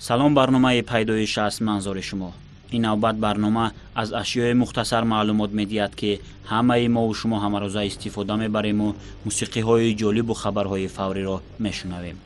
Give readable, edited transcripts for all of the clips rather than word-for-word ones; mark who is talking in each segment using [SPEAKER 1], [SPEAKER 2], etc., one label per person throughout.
[SPEAKER 1] салом, барномаи пайдоиш аст манзури шумо. ин навбат барнома аз ашёи мухтасар маълумот медиҳад ки ҳамаи мову шумо ҳамарӯза истифода мебариму мусиқиҳои ҷолибу хабарҳои фавриро мешунавем.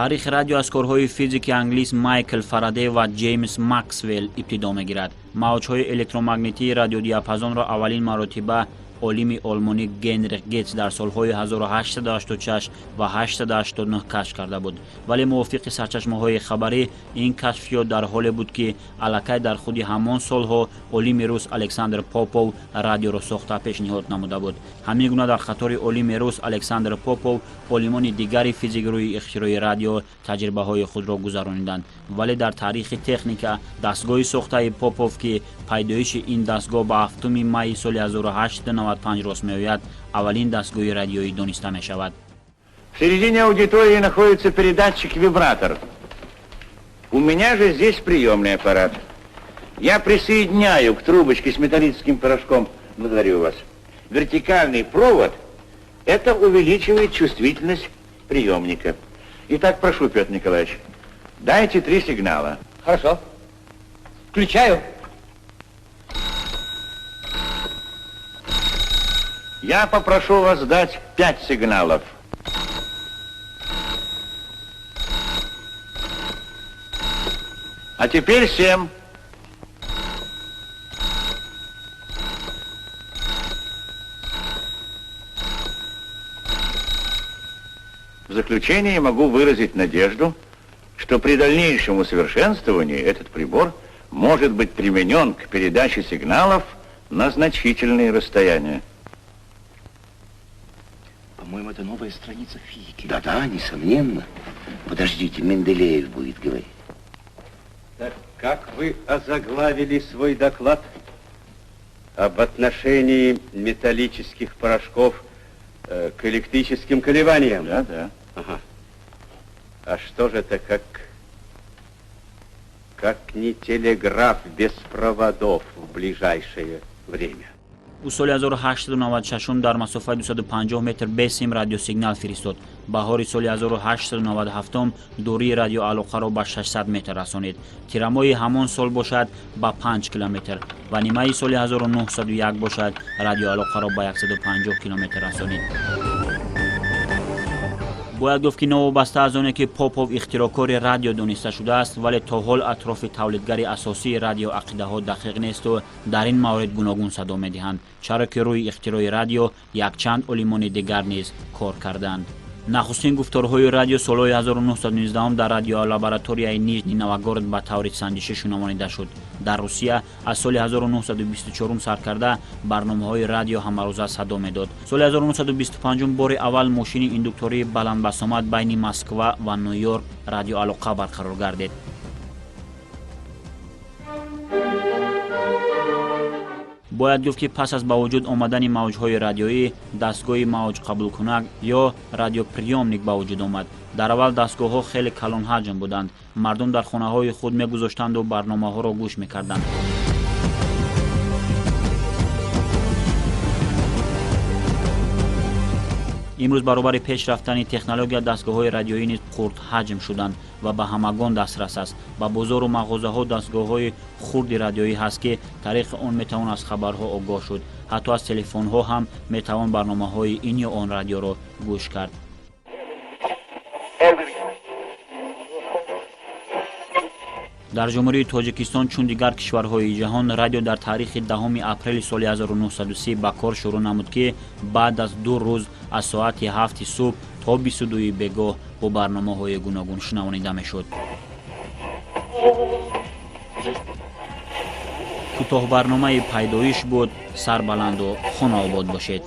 [SPEAKER 1] таърихи радио аз корҳои физики англис Майкл Фарадей ва Ҷеймс Максвелл ибтидо мегирад. мавҷҳои электромагнитии радиодиапазонро аввалин маротиба олими олмонӣ Генрих Гетс дар солҳои 1886 ва 1889 кашф карда буд. вале мувофиқи сарчашмаҳои хабарӣ, ин кашфиёт дар ҳоле буд ки аллакай дар худи ҳамон солҳо олими рус Александр Попов радиоро сохта пешниҳод намуда буд. ҳамин гуна дар қатори олими рус Александр Попов олимони дигари физик рӯи ихтирои радио таҷрибаҳои худро гузаронинданд. вале дар таърихи техника дастгоҳи сохтаи Попов ки пайдоиши ин дастгоҳ ба 7 майи соли 1895 рост меояд, аввалин дастгоҳи радиоӣ дониста мешавад.
[SPEAKER 2] В середине аудитории находится передатчик-вибратор. У меня же здесь приемный аппарат. Я присоединяю к трубочке с металлическим порошком, благодарю вас, вертикальный провод. Это увеличивает чувствительность приемника. Итак, прошу, Петр Николаевич, дайте 3 сигнала.
[SPEAKER 3] Хорошо. Включаю.
[SPEAKER 2] Я попрошу вас дать 5 сигналов. А теперь 7. В заключение я могу выразить надежду, что при дальнейшем усовершенствовании этот прибор может быть применен к передаче сигналов на значительные расстояния.
[SPEAKER 4] По-моему, это новая страница физики. Да-да, несомненно. Подождите, Менделеев будет говорить.
[SPEAKER 5] Так как вы озаглавили свой доклад об отношении металлических порошков к электрическим колебаниям?
[SPEAKER 2] Да, да.
[SPEAKER 5] Ага. А что же это как не телеграф без проводов в ближайшее время?
[SPEAKER 1] ӯ соли 1896 дар масофаи 250 метр бесим радиосигнал фиристод. баҳори соли 1897 дурии радиоалоқаро ба 600 метр расонид. тирамои ҳамон сол бошад ба 5 километр ва нимаи соли 1901 бошад радиоалоқаро ба 150 километр расонид. бояд гуфт ки новобаста аз оне ки Попов ихтирокори радио дониста шудааст, вале то ҳол атрофи тавлидгари асосии радио ақидаҳо дақиқ несту дар ин маврид гуногун садо медиҳанд, чаро ки рӯи ихтирои радио якчанд олимони дигар низ кор карданд. нахустин гуфторҳои радио солҳои 1919 дар радиолабораторияи Нижний Новгород ба таври сандишӣ шунавонида шуд. дар Русия аз соли 1924 сар карда барномаҳои радио ҳамарӯза садо медод. соли 1925 бори аввал мошини индуктории баландбасомад байни Москва ва Нью-Йорк радиоалоқа барқарор гардид. бояд гуфт ки пас аз ба вуҷуд омадани мавҷҳои радиоӣ дастгоҳи мавҷқабулкунак ё радиоприёмник ба вуҷуд омад. дар аввал дастгоҳҳо хеле калонҳаҷм буданд. мардум дар хонаҳои худ мегузоштанду барномаҳоро гӯш мекарданд. имрӯз баробари пешрафтани технология дастгоҳҳои радиоӣ низ хурдҳаҷм шуданд ва ба ҳамагон дастрас аст. ба бозору мағозаҳо дастгоҳҳои хурди радиоӣ ҳаст ки тариқи он метавон аз хабарҳо огоҳ шуд. ҳатто аз телефонҳо ҳам метавон барномаҳои ин ё он радиоро гӯш кард. дар ҷумҳурии Тоҷикистон чун дигар кишварҳои ҷаҳон радио дар таърихи 10 апрели соли 1930 ба кор шурӯъ намуд ки баъд аз 2 рӯз аз соати 7 субҳ то 22 бегоҳ бо барномаҳои гуногун шунавонида мешуд. кӯтоҳбарномаи пайдоиш буд. Сарбаланду хонаобод бошед.